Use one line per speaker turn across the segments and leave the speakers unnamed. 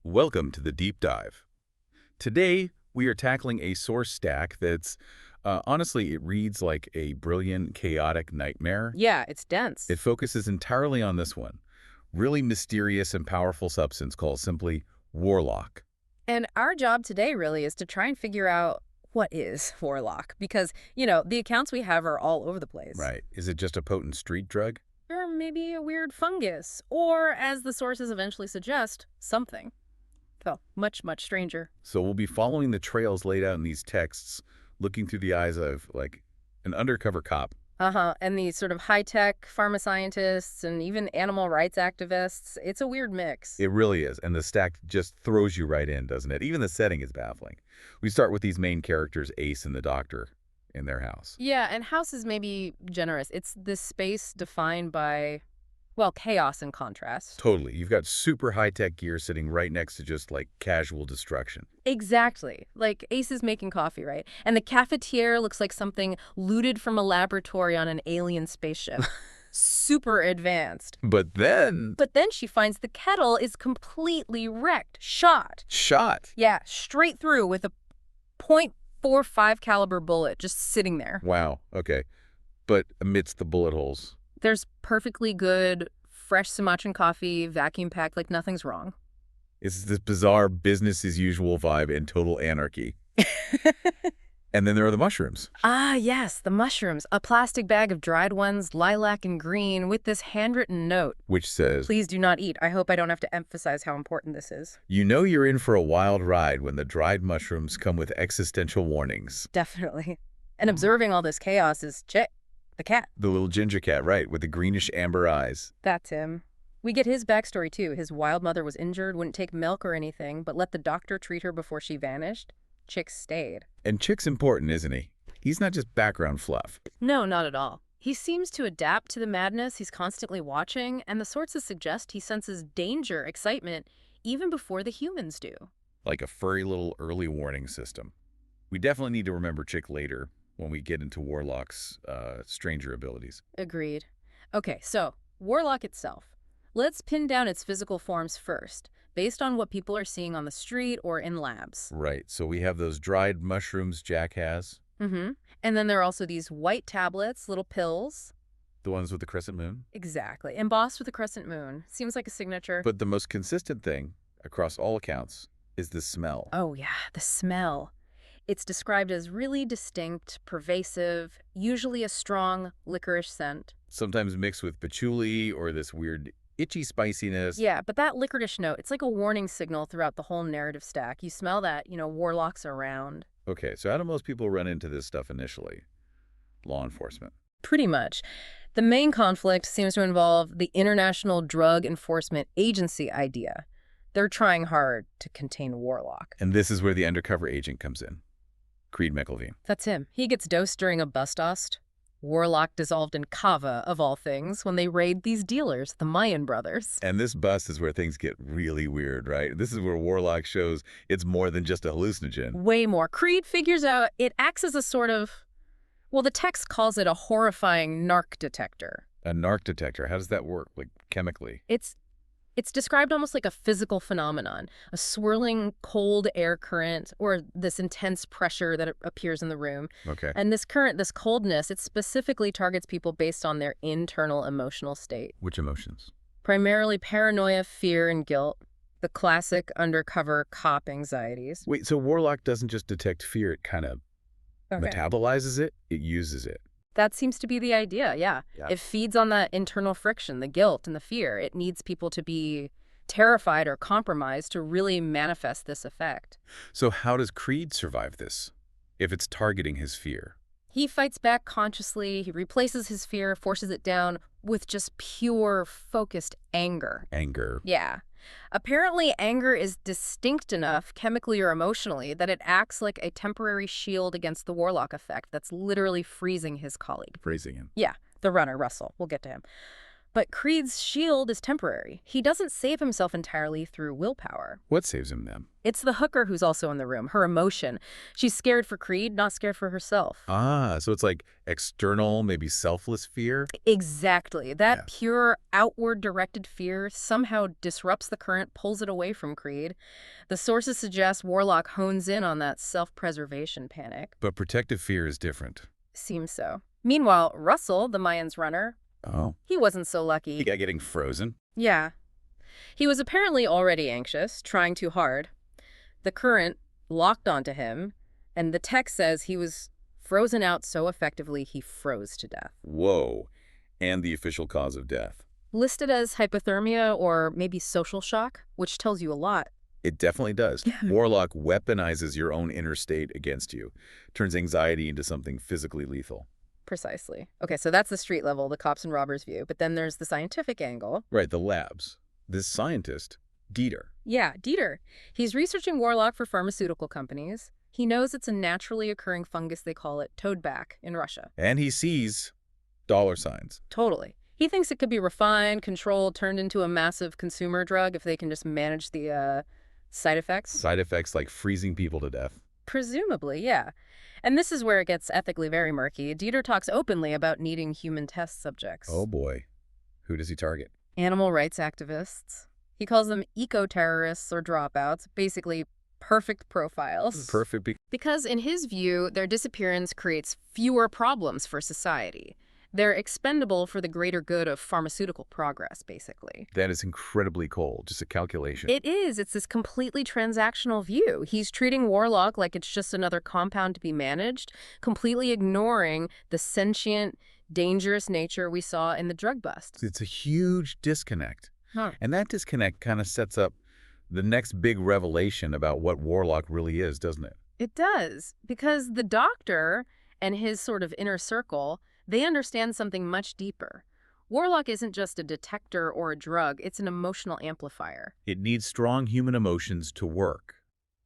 Welcome to the Deep Dive. Today, we are tackling a source stack that's, honestly, it reads like a brilliant, chaotic nightmare.
Yeah, it's dense.
It focuses entirely on this one, really mysterious and powerful substance called simply Warlock.
And our job today really is to try and figure out what is Warlock. Because, the accounts we have are all over the place.
Right. Is it just a potent street drug?
Or maybe a weird fungus. Or, as the sources eventually suggest, something. So, much, much stranger.
So we'll be following the trails laid out in these texts, looking through the eyes of, like, an undercover cop.
And these sort of high-tech pharma scientists and even animal rights activists. It's a weird mix.
It really is, and the stack just throws you right in, doesn't it? Even the setting is baffling. We start with these main characters, Ace and the Doctor, in their house.
Yeah, and house is maybe generous. It's this space defined by, well, chaos in contrast.
Totally. You've got super high-tech gear sitting right next to just, like, casual destruction.
Exactly. Like Ace is making coffee, right? And the cafetiere looks like something looted from a laboratory on an alien spaceship. Super advanced.
But then...
But then she finds the kettle is completely wrecked. Shot.
Shot.
Yeah, straight through with a .45 caliber bullet just sitting there.
Wow. Okay. But amidst the bullet holes...
There's perfectly good, fresh Sumatran coffee, vacuum packed like nothing's wrong.
It's this bizarre business-as-usual vibe and total anarchy. And then there are the mushrooms.
Ah, yes, the mushrooms. A plastic bag of dried ones, lilac and green, with this handwritten note.
Which says,
Please do not eat. I hope I don't have to emphasize how important this is.
you know you're in for a wild ride when the dried mushrooms come with existential warnings.
Definitely. And observing all this chaos is Chick, the cat.
The little ginger cat, right, with the greenish amber eyes.
That's him. We get his backstory, too. His wild mother was injured, wouldn't take milk or anything, but let the doctor treat her before she vanished. Chick stayed.
And Chick's important, isn't he? He's not just background fluff.
No, not at all. He seems to adapt to the madness he's constantly watching, and the sources suggest he senses danger, excitement, even before the humans do.
Like a furry little early warning system. We definitely need to remember Chick later when we get into Warlock's stranger abilities.
Agreed. Okay, so, Warlock itself. Let's pin down its physical forms first, based on what people are seeing on the street or in labs.
Right, so we have those dried mushrooms Jack has.
And then there are also these white tablets, little pills.
The ones with the crescent moon.
Exactly. Embossed with a crescent moon. Seems like a signature.
But the most consistent thing, across all accounts, is the smell.
Oh yeah, the smell. It's described as really distinct, pervasive, usually a strong licorice scent.
Sometimes mixed with patchouli or this weird itchy spiciness.
Yeah, but that licorice note, it's like a warning signal throughout the whole narrative stack. You smell that, Warlock's around.
Okay, so how do most people run into this stuff initially? Law enforcement.
Pretty much. The main conflict seems to involve the International Drug Enforcement Agency idea. They're trying hard to contain Warlock.
And this is where the undercover agent comes in. Creed McIlveen.
That's him. He gets dosed during a bust-oust. Warlock dissolved in kava, of all things, when they raid these dealers, the Mayan brothers.
And this bust is where things get really weird, right? This is where Warlock shows it's more than just a hallucinogen.
Way more. Creed figures out it acts as a sort of, well, the text calls it a horrifying narc detector.
A narc detector, how does that work, like chemically?
It's described almost like a physical phenomenon, a swirling cold air current or this intense pressure that appears in the room.
Okay.
And this current, this coldness, it specifically targets people based on their internal emotional state.
Which emotions?
Primarily paranoia, fear, and guilt. The classic undercover cop anxieties.
Wait, so Warlock doesn't just detect fear, it kind of metabolizes it? It uses it.
That seems to be the idea, yeah. It feeds on that internal friction, the guilt and the fear. It needs people to be terrified or compromised to really manifest this effect.
So how does Creed survive this, if it's targeting his fear?
He fights back consciously. He replaces his fear, forces it down with just pure, focused anger.
Anger.
Yeah. Apparently, anger is distinct enough, chemically or emotionally, that it acts like a temporary shield against the Warlock effect that's literally freezing his colleague.
Phrasing him.
Yeah, the runner, Russell. We'll get to him. But Creed's shield is temporary. He doesn't save himself entirely through willpower.
What saves him then?
It's the hooker who's also in the room, her emotion. She's scared for Creed, not scared for herself.
Ah, so it's like external, maybe selfless fear?
Exactly. That
Yeah.
pure, outward-directed fear somehow disrupts the current, pulls it away from Creed. The sources suggest Warlock hones in on that self-preservation panic.
But protective fear is different.
Seems so. Meanwhile, Russell, the Mayans runner,
Oh.
he wasn't so lucky.
He got getting frozen?
Yeah. He was apparently already anxious, trying too hard. The current locked onto him, and the text says he was frozen out so effectively he froze to death.
Whoa. And the official cause of death.
Listed as hypothermia or maybe social shock, which tells you a lot.
It definitely does.
Yeah.
Warlock weaponizes your own inner state against you, turns anxiety into something physically lethal.
Precisely. Okay, so that's the street level, the cops and robbers view. But then there's the scientific angle.
Right, the labs. This scientist, Dieter.
Yeah, Dieter. He's researching Warlock for pharmaceutical companies. He knows it's a naturally occurring fungus, they call it toadback, in Russia.
And he sees dollar signs.
Totally. He thinks it could be refined, controlled, turned into a massive consumer drug if they can just manage the side effects.
Side effects like freezing people to death.
Presumably, yeah. And this is where it gets ethically very murky. Dieter talks openly about needing human test subjects.
Oh boy. Who does he target?
Animal rights activists. He calls them eco-terrorists or dropouts, basically perfect profiles.
Perfect.
Because in his view, their disappearance creates fewer problems for society. They're expendable for the greater good of pharmaceutical progress, basically.
That is incredibly cold. Just a calculation.
It is. It's this completely transactional view. He's treating Warlock like it's just another compound to be managed, completely ignoring the sentient, dangerous nature we saw in the drug bust.
It's a huge disconnect.
Huh.
And that disconnect kind of sets up the next big revelation about what Warlock really is, doesn't it?
It does, because the doctor and his sort of inner circle, they understand something much deeper. Warlock isn't just a detector or a drug, it's an emotional amplifier.
It needs strong human emotions to work,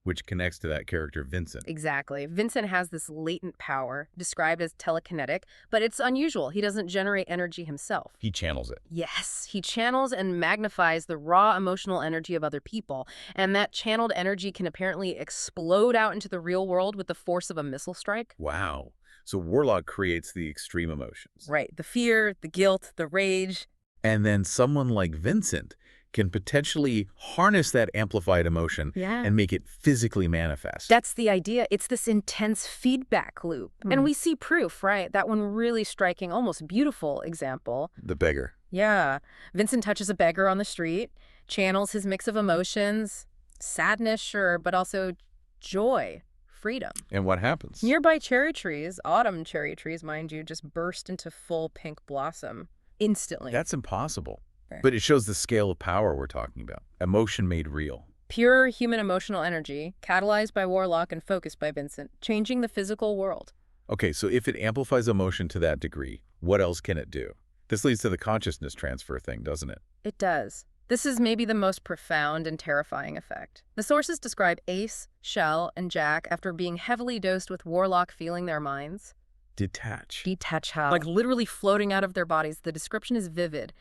which connects to that character, Vincent.
Exactly. Vincent has this latent power, described as telekinetic, but it's unusual. He doesn't generate energy himself.
He channels it.
Yes, he channels and magnifies the raw emotional energy of other people, and that channeled energy can apparently explode out into the real world with the force of a missile strike.
Wow. So Warlock creates the extreme emotions.
Right. The fear, the guilt, the rage.
And then someone like Vincent can potentially harness that amplified emotion and make it physically manifest.
That's the idea. It's this intense feedback loop. And we see proof, right? That one really striking, almost beautiful example.
The beggar.
Yeah. Vincent touches a beggar on the street, channels his mix of emotions, sadness, sure, but also joy, freedom.
And what happens?
Nearby cherry trees, autumn cherry trees, mind you, just burst into full pink blossom instantly.
That's impossible.
Right.
But it shows the scale of power we're talking about. Emotion made real.
Pure human emotional energy, catalyzed by Warlock and focused by Vincent, changing the physical world.
Okay, so if it amplifies emotion to that degree, what else can it do? This leads to the consciousness transfer thing, doesn't it?
It does. This is maybe the most profound and terrifying effect. The sources describe Ace, Shell, and Jack after being heavily dosed with Warlock feeling their minds.
Detach.
Detach how? Like literally floating out of their bodies. The description is vivid,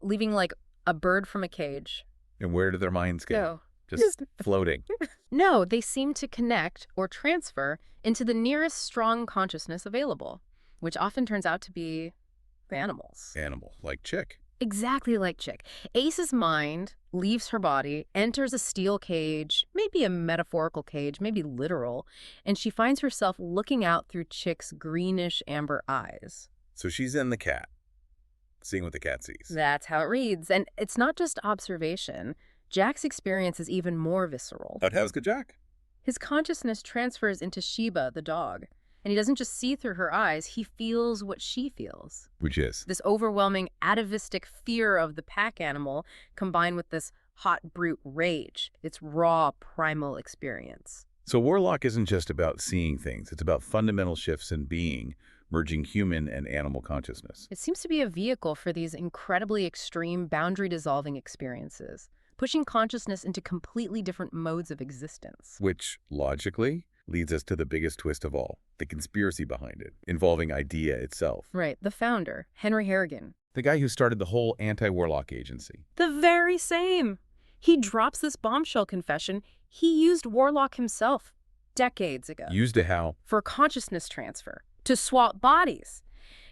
leaving like a bird from a cage.
And where do their minds go?
No.
Just floating.
No, they seem to connect or transfer into the nearest strong consciousness available, which often turns out to be animals.
Animal, like Chick.
Exactly like Chick. Ace's mind leaves her body, enters a steel cage, maybe a metaphorical cage, maybe literal, and she finds herself looking out through Chick's greenish amber eyes.
So she's in the cat, seeing what the cat sees.
That's how it reads. And it's not just observation. Jack's experience is even more visceral.
How's good Jack?
His consciousness transfers into Sheba, the dog. And he doesn't just see through her eyes, he feels what she feels.
Which is?
This overwhelming atavistic fear of the pack animal combined with this hot brute rage. It's raw, primal experience.
So Warlock isn't just about seeing things. It's about fundamental shifts in being, merging human and animal consciousness.
It seems to be a vehicle for these incredibly extreme, boundary-dissolving experiences, pushing consciousness into completely different modes of existence.
Which, logically, leads us to the biggest twist of all, the conspiracy behind it, involving Idea itself.
Right, the founder, Henry Harrigan.
The guy who started the whole anti-Warlock agency.
The very same. He drops this bombshell confession. He used Warlock himself decades ago.
Used to how?
For consciousness transfer, to swap bodies.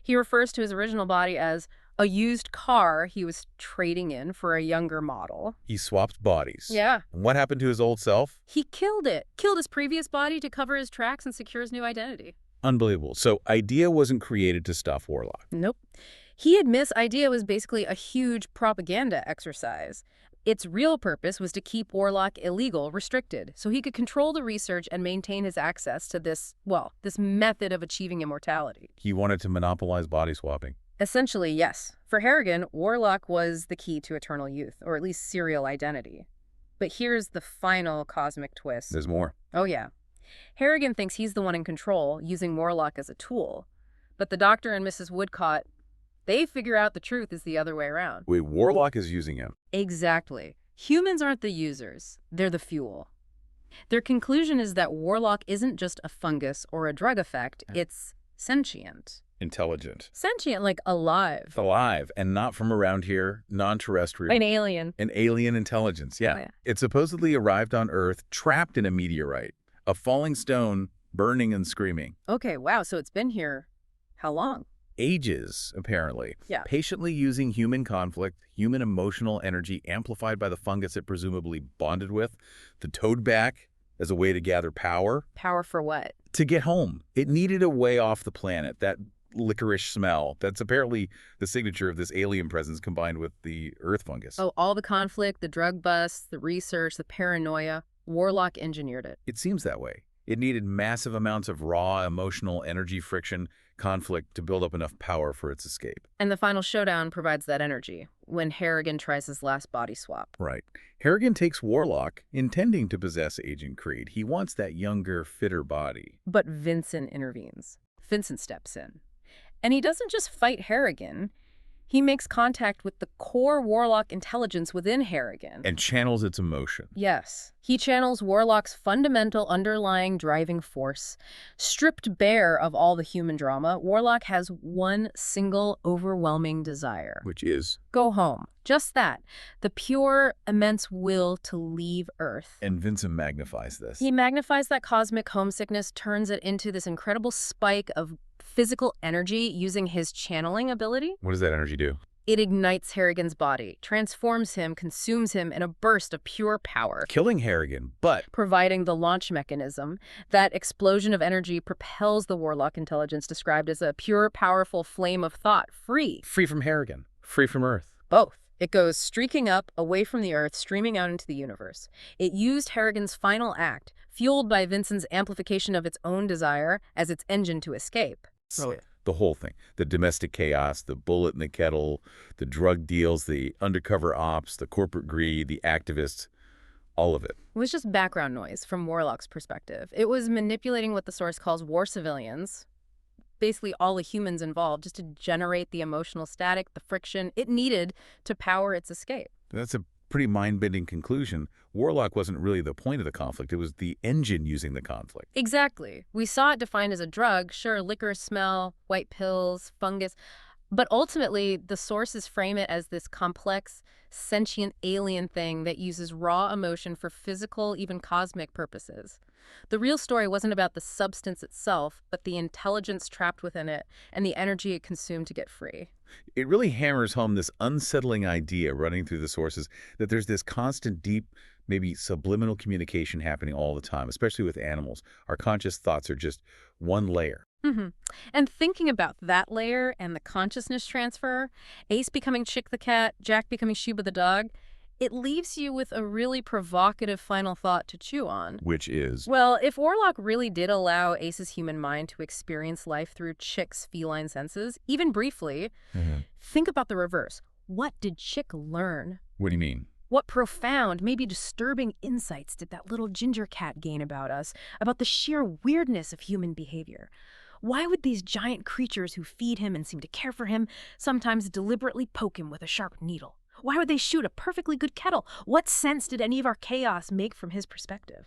He refers to his original body as a used car he was trading in for a younger model.
He swapped bodies.
Yeah.
And what happened to his old self?
He killed it. Killed his previous body to cover his tracks and secure his new identity.
Unbelievable. So Idea wasn't created to stop Warlock.
Nope. He admits Idea was basically a huge propaganda exercise. Its real purpose was to keep Warlock illegal, restricted, so he could control the research and maintain his access to this method of achieving immortality.
He wanted to monopolize body swapping.
Essentially, yes. For Harrigan, Warlock was the key to eternal youth, or at least serial identity. But here's the final cosmic twist.
There's more.
Oh, yeah. Harrigan thinks he's the one in control, using Warlock as a tool. But the Dr. and Mrs. Woodcott, they figure out the truth is the other way around.
Wait, Warlock is using him.
Exactly. Humans aren't the users. They're the fuel. Their conclusion is that Warlock isn't just a fungus or a drug effect. It's sentient.
Intelligent.
Sentient, like alive.
Alive, and not from around here, non-terrestrial.
An alien.
An alien intelligence, yeah.
Oh, yeah.
It supposedly arrived on Earth, trapped in a meteorite. A falling stone, burning and screaming.
Okay, wow, so it's been here how long?
Ages, apparently.
Yeah.
Patiently using human conflict, human emotional energy amplified by the fungus it presumably bonded with, the towed back as a way to gather power.
Power for what?
To get home. It needed a way off the planet, that licorice smell. That's apparently the signature of this alien presence combined with the Earth fungus.
Oh, all the conflict, the drug busts, the research, the paranoia. Warlock engineered it.
It seems that way. It needed massive amounts of raw, emotional energy friction, conflict to build up enough power for its escape.
And the final showdown provides that energy, when Harrigan tries his last body swap.
Right. Harrigan takes Warlock, intending to possess Agent Creed. He wants that younger, fitter body.
But Vincent intervenes. Vincent steps in. And he doesn't just fight Harrigan. He makes contact with the core Warlock intelligence within Harrigan.
And channels its emotion.
Yes. He channels Warlock's fundamental underlying driving force. Stripped bare of all the human drama, Warlock has one single overwhelming desire.
Which is?
Go home. Just that. The pure, immense will to leave Earth.
And Vincent magnifies this.
He magnifies that cosmic homesickness, turns it into this incredible spike of physical energy using his channeling ability.
What does that energy do?
It ignites Harrigan's body, transforms him, consumes him in a burst of pure power.
Killing Harrigan, but
Providing the launch mechanism. That explosion of energy propels the Warlock intelligence described as a pure, powerful flame of thought, free.
free from Harrigan, free from Earth.
Both. It goes streaking up, away from the Earth, streaming out into the universe. It used Harrigan's final act, fueled by Vincent's amplification of its own desire, as its engine to escape.
The whole thing. The domestic chaos, the bullet in the kettle, the drug deals, the undercover ops, the corporate greed, the activists, all of it.
It was just background noise from Warlock's perspective. It was manipulating what the source calls war civilians, basically all the humans involved, just to generate the emotional static, the friction it needed to power its escape.
That's a pretty mind-bending conclusion. Warlock wasn't really the point of the conflict. It was the engine using the conflict.
Exactly. We saw it defined as a drug, sure, liquor smell, white pills, fungus, but ultimately the sources frame it as this complex, sentient alien thing that uses raw emotion for physical, even cosmic purposes. The real story wasn't about the substance itself, but the intelligence trapped within it and the energy it consumed to get free.
It really hammers home this unsettling idea running through the sources that there's this constant, deep, maybe subliminal communication happening all the time, especially with animals. Our conscious thoughts are just one layer.
And thinking about that layer and the consciousness transfer, Ace becoming Chick the cat, Jack becoming Shuba the dog, it leaves you with a really provocative final thought to chew on.
Which is?
Well, if Warlock really did allow Ace's human mind to experience life through Chick's feline senses, even briefly, think about the reverse. What did Chick learn?
What do you mean?
What profound, maybe disturbing insights did that little ginger cat gain about us, about the sheer weirdness of human behavior? Why would these giant creatures who feed him and seem to care for him sometimes deliberately poke him with a sharp needle? Why would they shoot a perfectly good kettle? What sense did any of our chaos make from his perspective?